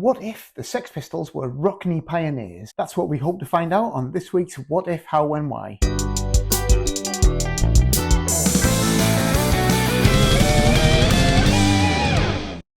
what if the Sex Pistols were Rockney pioneers? That's what we hope to find out on this week's What If, How, When, Why.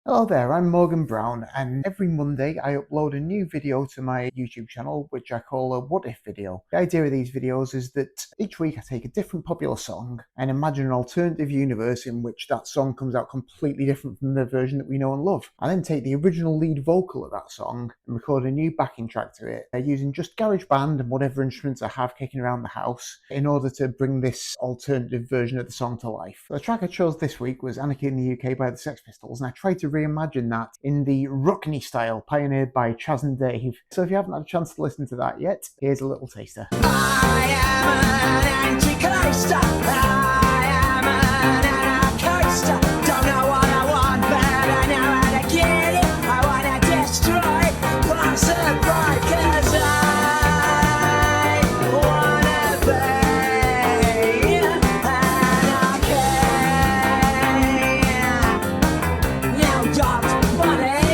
Hello there, I'm Morgan Brown, and every Monday I upload a new video to my YouTube channel, which I call a What If video. The idea of these videos is that each week I take a different popular song and imagine an alternative universe in which that song comes out completely different from the version that we know and love. I then take the original lead vocal of that song and record a new backing track to it using just GarageBand and whatever instruments I have kicking around the house in order to bring this alternative version of the song to life. The track I chose this week was Anarchy in the UK by the Sex Pistols, and I tried to reimagine that in the Rockney style pioneered by Chaz and Dave. So if you haven't had a chance to listen to that yet, here's a little taster. I am an antichrist. I am an anarchist. Don't know what I want, but I know how to get it. I want to destroy, possibly, 'cause I want to be anarchy. Now don't funny.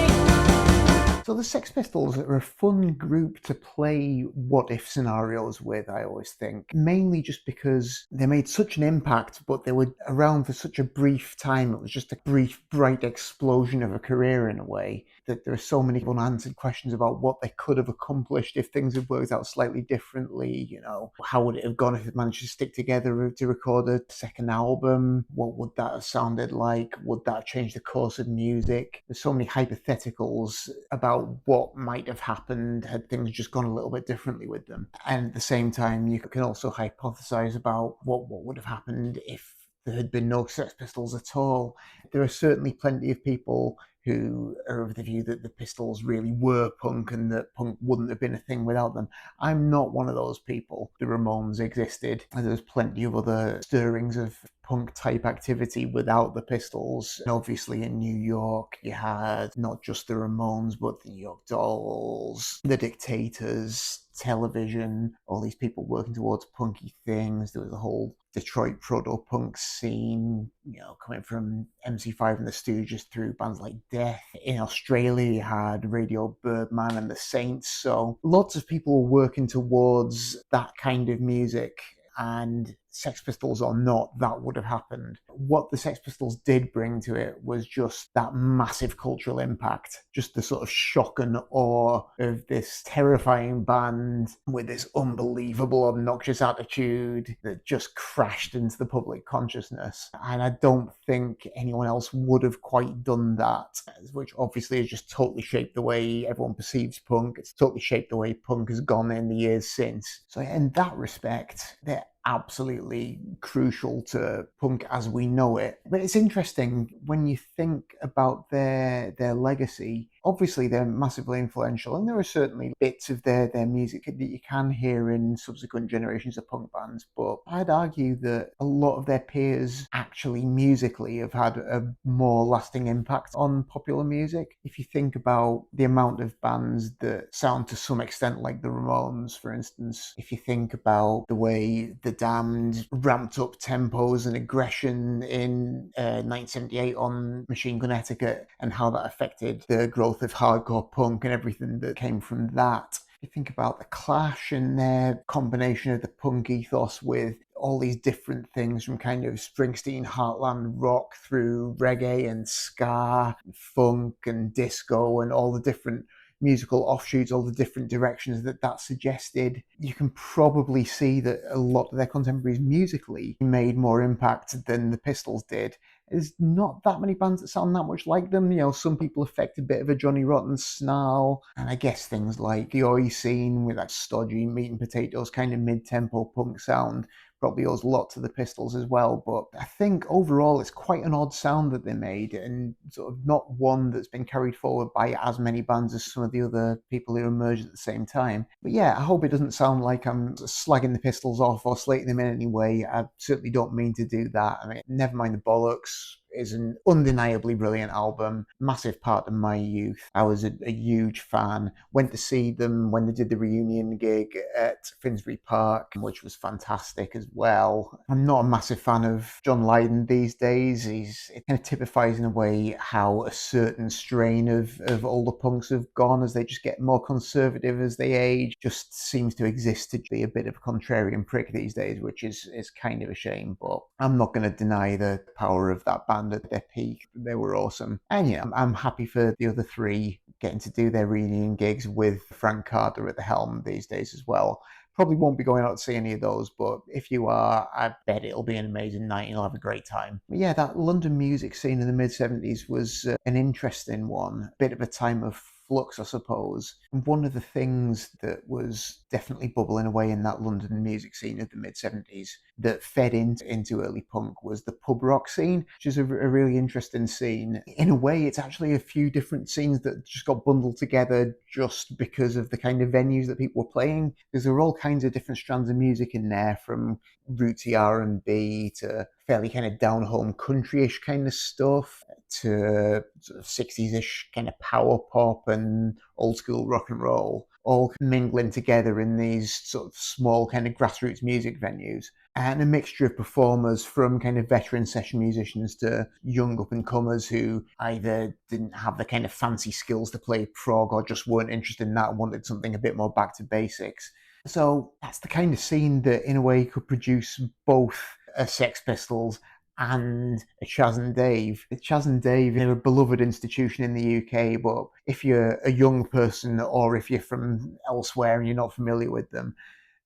So the Sex Pistols are a fun group to play what-if scenarios with, I always think. Mainly just because they made such an impact, but they were around for such a brief time. It was just a brief, bright explosion of a career in a way, that there are so many unanswered questions about what they could have accomplished if things had worked out slightly differently. You know, how would it have gone if it managed to stick together to record a second album? What would that have sounded like? Would that have changed the course of music? There's so many hypotheticals about what might have happened had things just gone a little bit differently with them. And at the same time, you can also hypothesize about what would have happened if there had been no Sex Pistols at all. There are certainly plenty of people who are of the view that the Pistols really were punk and that punk wouldn't have been a thing without them. I'm not one of those people. The Ramones existed, and there's plenty of other stirrings of punk type activity without the Pistols. And obviously in New York you had not just the Ramones but the New York Dolls, the Dictators, television, all these people working towards punky things. There was a whole Detroit proto-punk scene, you know, coming from MC5 and the Stooges through bands like Death. In Australia you had Radio Birdman and the Saints, so lots of people were working towards that kind of music. And Sex Pistols or not, that would have happened. What the Sex Pistols did bring to it was just that massive cultural impact, just the sort of shock and awe of this terrifying band with this unbelievable, obnoxious attitude that just crashed into the public consciousness. And I don't think anyone else would have quite done that, which obviously has just totally shaped the way everyone perceives punk. It's totally shaped the way punk has gone in the years since. So in that respect, they're absolutely crucial to punk as we know it. But it's interesting when you think about their legacy. Obviously they're massively influential, and there are certainly bits of their music that you can hear in subsequent generations of punk bands, but I'd argue that a lot of their peers actually musically have had a more lasting impact on popular music. If you think about the amount of bands that sound to some extent like the Ramones, for instance, if you think about the way the Damned ramped up tempos and aggression in 1978 on Machine Gun Etiquette, and how that affected the growth of hardcore punk and everything that came from that. You think about the Clash and their combination of the punk ethos with all these different things, from kind of Springsteen heartland rock through reggae and ska and funk and disco and all the different musical offshoots, all the different directions that suggested. You can probably see that a lot of their contemporaries musically made more impact than the Pistols did. There's not that many bands that sound that much like them. You know, some people affect a bit of a Johnny Rotten snarl, and I guess things like the oi scene with that stodgy meat and potatoes kind of mid-tempo punk sound probably owes a lot to the Pistols as well. But I think overall it's quite an odd sound that they made, and sort of not one that's been carried forward by as many bands as some of the other people who emerged at the same time. But yeah, I hope it doesn't sound like I'm slagging the Pistols off or slating them in any way. I certainly don't mean to do that. I mean, never mind the bollocks. is an undeniably brilliant album, massive part of my youth. I was a huge fan. Went to see them when they did the reunion gig at Finsbury Park, which was fantastic as well. I'm not a massive fan of John Lydon these days. It kind of typifies in a way how a certain strain of older punks have gone as they just get more conservative as they age. Just seems to exist to be a bit of a contrarian prick these days, which is kind of a shame. But I'm not going to deny the power of that band at their peak. They were awesome. And yeah, I'm happy for the other three getting to do their reunion gigs with Frank Carter at the helm these days as well. Probably won't be going out to see any of those, but if you are, I bet it'll be an amazing night and you'll have a great time. But yeah, that London music scene in the mid-70s was an interesting one. A bit of a time of flux, I suppose. And one of the things that was definitely bubbling away in that London music scene of the mid-70s that fed into early punk was the pub rock scene, which is a really interesting scene. In a way, it's actually a few different scenes that just got bundled together just because of the kind of venues that people were playing. Because there were all kinds of different strands of music in there, from rootsy R&B to fairly kind of down-home country-ish kind of stuff to sort of 60s-ish kind of power pop and old school rock and roll, all mingling together in these sort of small kind of grassroots music venues. And a mixture of performers from kind of veteran session musicians to young up-and-comers who either didn't have the kind of fancy skills to play prog or just weren't interested in that and wanted something a bit more back to basics. So that's the kind of scene that, in a way, could produce both a Sex Pistols and a Chas and Dave. Chas and Dave are a beloved institution in the UK, but if you're a young person or if you're from elsewhere and you're not familiar with them,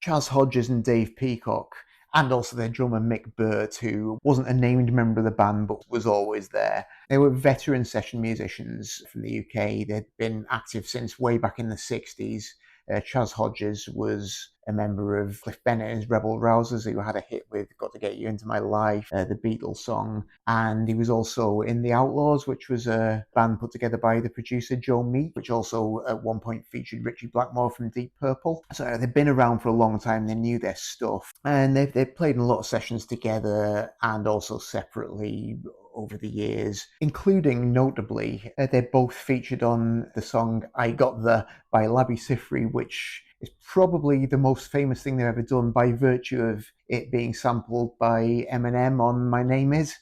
Chas Hodges and Dave Peacock, and also their drummer Mick Burt, who wasn't a named member of the band but was always there. They were veteran session musicians from the UK. They'd been active since way back in the 60s. Chas Hodges was a member of Cliff Bennett and his Rebel Rousers, who had a hit with Got to Get You Into My Life, the Beatles song. And he was also in The Outlaws, which was a band put together by the producer Joe Meek, which also at one point featured Richie Blackmore from Deep Purple. So they've been around for a long time. They knew their stuff. And they've played in a lot of sessions together and also separately over the years, including, notably, they're both featured on the song I Got The by Labi Siffre, which is probably the most famous thing they've ever done by virtue of it being sampled by Eminem on My Name Is,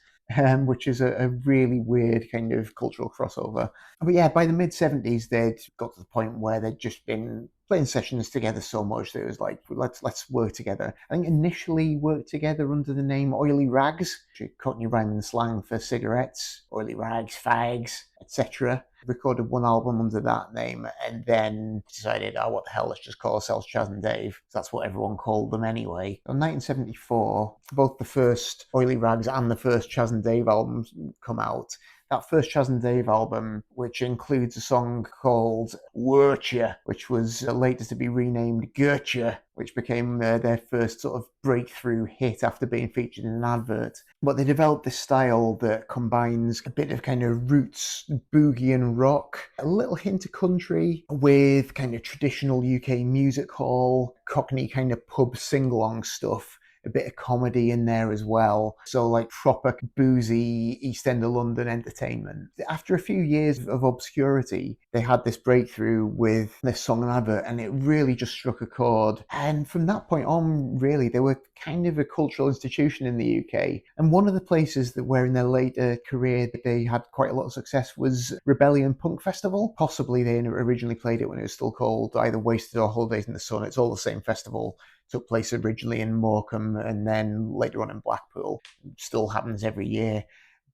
which is a really weird kind of cultural crossover. But yeah, by the mid-70s, they'd got to the point where they'd just been playing sessions together so much that it was like, let's work together. I think initially worked together under the name Oily Rags, which is Cockney rhyming slang for cigarettes, oily rags, fags, etc. Recorded one album under that name and then decided, oh, what the hell, let's just call ourselves Chas and Dave. That's what everyone called them anyway. In 1974, both the first Oily Rags and the first Chas and Dave albums come out. That first Chas and Dave album, which includes a song called Wurcha, which was later to be renamed Gertcha, which became their first sort of breakthrough hit after being featured in an advert. But they developed this style that combines a bit of kind of roots, boogie and rock, a little hint of country with kind of traditional UK music hall, Cockney kind of pub sing-along stuff. A bit of comedy in there as well. So like proper boozy East End of London entertainment. After a few years of obscurity, they had this breakthrough with this song and advert and it really just struck a chord. And from that point on, really, they were kind of a cultural institution in the UK. And one of the places that where in their later career they had quite a lot of success was Rebellion Punk Festival. Possibly they originally played it when it was still called either Wasted or Holidays in the Sun. It's all the same festival. Took place originally in Morecambe and then later on in Blackpool. Still happens every year,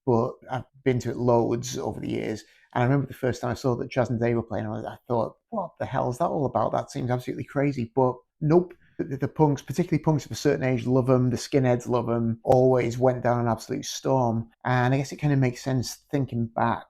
but I've been to it loads over the years. And I remember the first time I saw that Chas and Dave were playing, I thought, what the hell is that all about? That seems absolutely crazy. But nope. The punks, particularly punks of a certain age, love them. The skinheads love them. Always went down an absolute storm. And I guess it kind of makes sense thinking back.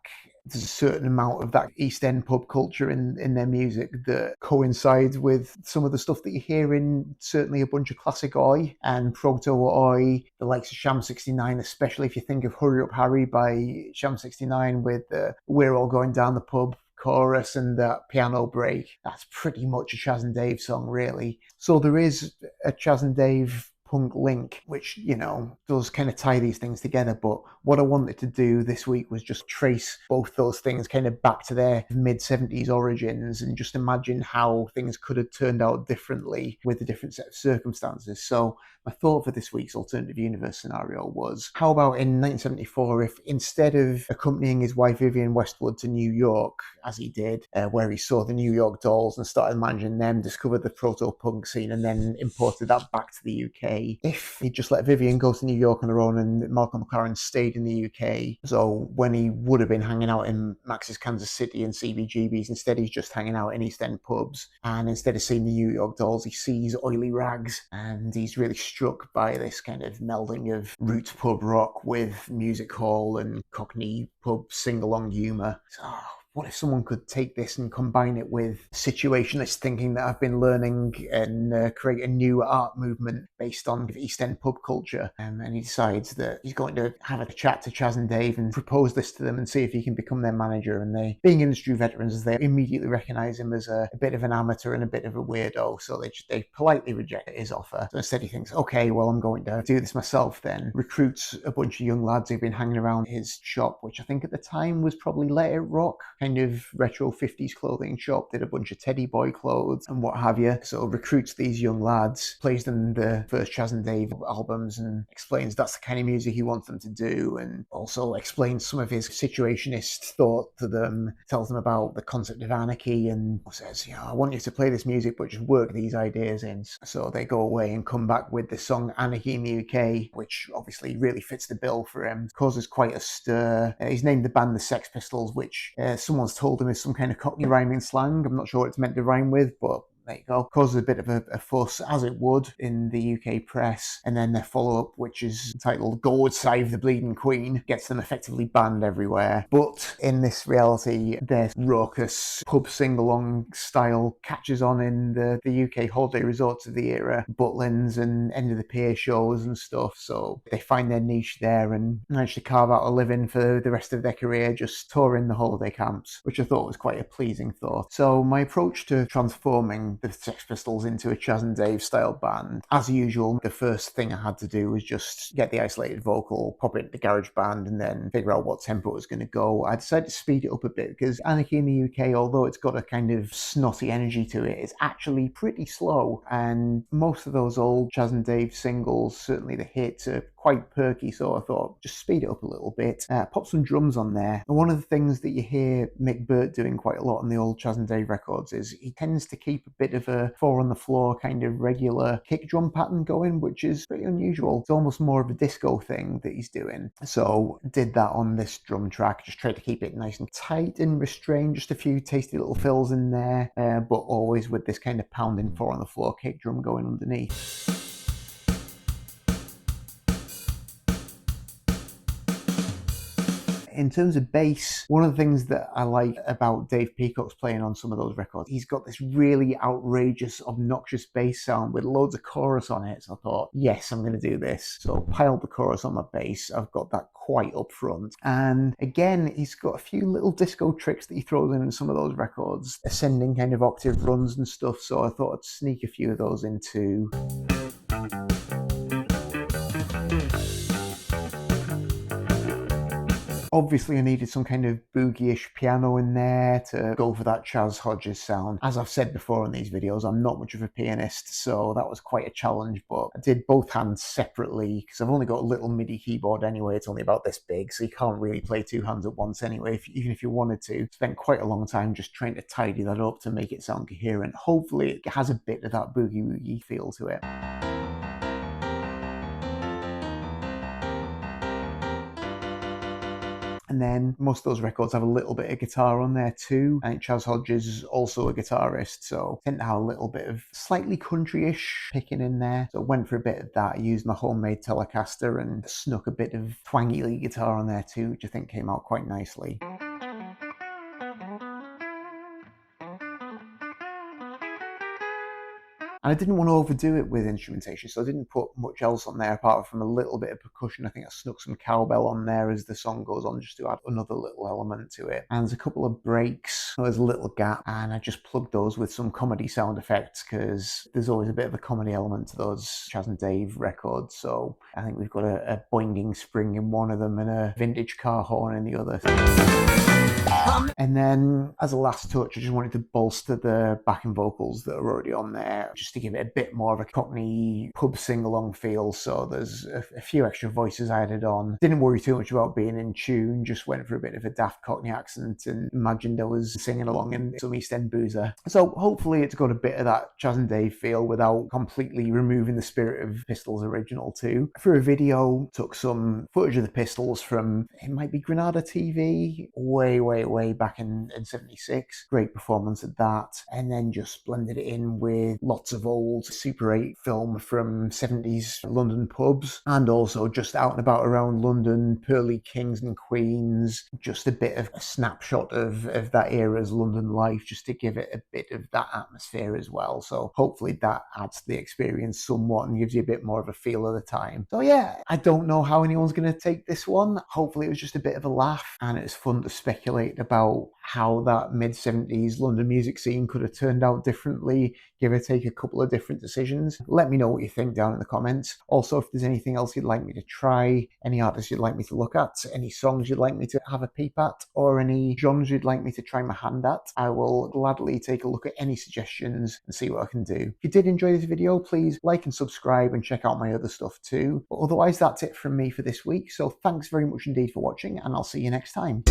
There's a certain amount of that East End pub culture in their music that coincides with some of the stuff that you hear in certainly a bunch of classic Oi and Proto Oi, the likes of Sham 69, especially if you think of Hurry Up Harry by Sham 69 with We're All Going Down the Pub chorus and that piano break. That's pretty much a Chas and Dave song, really. So there is a Chas and Dave punk link, which, you know, does kind of tie these things together. But what I wanted to do this week was just trace both those things kind of back to their mid-70s origins and just imagine how things could have turned out differently with a different set of circumstances. So my thought for this week's alternative universe scenario was, how about in 1974, if instead of accompanying his wife Vivienne Westwood to New York, as he did, where he saw the New York Dolls and started managing them, discovered the proto-punk scene, and then imported that back to the UK, if he'd just let Vivienne go to New York on her own and Malcolm McLaren stayed in the UK, so when he would have been hanging out in Max's Kansas City and CBGB's, instead he's just hanging out in East End pubs, and instead of seeing the New York Dolls, he sees Oily Rags, and he's really struck by this kind of melding of roots pub rock with music hall and Cockney pub sing-along humour. So, what if someone could take this and combine it with situationist thinking that I've been learning and create a new art movement based on East End pub culture? And he decides that he's going to have a chat to Chaz and Dave and propose this to them and see if he can become their manager. And they, being industry veterans, they immediately recognise him as a bit of an amateur and a bit of a weirdo. So they politely reject his offer. So instead he thinks, okay, well, I'm going to do this myself then. Recruits a bunch of young lads who've been hanging around his shop, which I think at the time was probably Let It Rock, kind of retro 50s clothing shop, did a bunch of Teddy Boy clothes and what have you. So recruits these young lads, plays them the first Chaz and Dave albums and explains that's the kind of music he wants them to do, and also explains some of his situationist thought to them, tells them about the concept of anarchy and says, you know, I want you to play this music but just work these ideas in. So they go away and come back with the song Anarchy in the UK, which obviously really fits the bill for him, causes quite a stir. He's named the band the Sex Pistols, which someone's told him is some kind of Cockney rhyming slang. I'm not sure what it's meant to rhyme with, but there you go. Causes a bit of a fuss, as it would in the UK press. And then their follow-up, which is entitled God Save the Bleeding Queen, gets them effectively banned everywhere. But in this reality, their raucous pub sing-along style catches on in the UK holiday resorts of the era, Butlins and end of the pier shows and stuff. So they find their niche there and manage to carve out a living for the rest of their career, just touring the holiday camps, which I thought was quite a pleasing thought. So my approach to transforming the Sex Pistols into a Chaz and Dave style band, as usual, the first thing I had to do was just get the isolated vocal, pop it into GarageBand, and then figure out what tempo it was going to go. I decided to speed it up a bit because Anarchy in the UK, although it's got a kind of snotty energy to it, it's actually pretty slow, and most of those old Chaz and Dave singles, certainly the hits, are quite perky, so I thought just speed it up a little bit, pop some drums on there. And one of the things that you hear Mick Burt doing quite a lot on the old Chaz and Dave records is he tends to keep a bit of a four on the floor kind of regular kick drum pattern going, which is pretty unusual. It's almost more of a disco thing that he's doing. So did that on this drum track, just tried to keep it nice and tight and restrained, just a few tasty little fills in there, but always with this kind of pounding four on the floor kick drum going underneath. In terms of bass, one of the things that I like about Dave Peacock's playing on some of those records, he's got this really outrageous, obnoxious bass sound with loads of chorus on it. So I thought, yes, I'm going to do this. So I piled the chorus on my bass. I've got that quite up front. And again, he's got a few little disco tricks that he throws in some of those records, ascending kind of octave runs and stuff. So I thought I'd sneak a few of those into. Obviously, I needed some kind of boogie-ish piano in there to go for that Chaz Hodges sound. As I've said before in these videos, I'm not much of a pianist, so that was quite a challenge, but I did both hands separately, because I've only got a little MIDI keyboard anyway. It's only about this big, so you can't really play two hands at once anyway, even if you wanted to. Spent quite a long time just trying to tidy that up to make it sound coherent. Hopefully, it has a bit of that boogie-woogie feel to it. And then most of those records have a little bit of guitar on there too. I think Chaz Hodges is also a guitarist, so I tend to have a little bit of slightly country-ish picking in there. So I went for a bit of that. I used my homemade Telecaster and snuck a bit of twangy lead guitar on there too, which I think came out quite nicely. And I didn't want to overdo it with instrumentation, so I didn't put much else on there apart from a little bit of percussion. I think I snuck some cowbell on there as the song goes on, just to add another little element to it. And there's a couple of breaks, there's a little gap, and I just plugged those with some comedy sound effects, because there's always a bit of a comedy element to those Chas and Dave records. So I think we've got a boinging spring in one of them and a vintage car horn in the other. And then as a last touch, I just wanted to bolster the backing vocals that are already on there, just to give it a bit more of a Cockney pub sing-along feel. So there's a few extra voices I added on. Didn't worry too much about being in tune, just went for a bit of a daft Cockney accent and imagined I was singing along in some East End boozer. So hopefully it's got a bit of that Chas and Dave feel without completely removing the spirit of Pistols' original too. For a video, took some footage of the Pistols from, it might be Granada TV, way back in 76. Great performance at that. And then just blended it in with lots of old Super 8 film from 70s London pubs, and also just out and about around London, pearly kings and queens, just a bit of a snapshot of that era's London life, just to give it a bit of that atmosphere as well. So hopefully that adds to the experience somewhat and gives you a bit more of a feel of the time. So yeah, I don't know how anyone's going to take this one. Hopefully it was just a bit of a laugh, and it's fun to speculate about how that mid-70s London music scene could have turned out differently, give or take a couple of different decisions. Let me know what you think down in the comments. Also, if there's anything else you'd like me to try, any artists you'd like me to look at, any songs you'd like me to have a peep at, or any genres you'd like me to try my hand at, I will gladly take a look at any suggestions and see what I can do. If you did enjoy this video, please like and subscribe and check out my other stuff too. But otherwise, that's it from me for this week. So thanks very much indeed for watching, and I'll see you next time.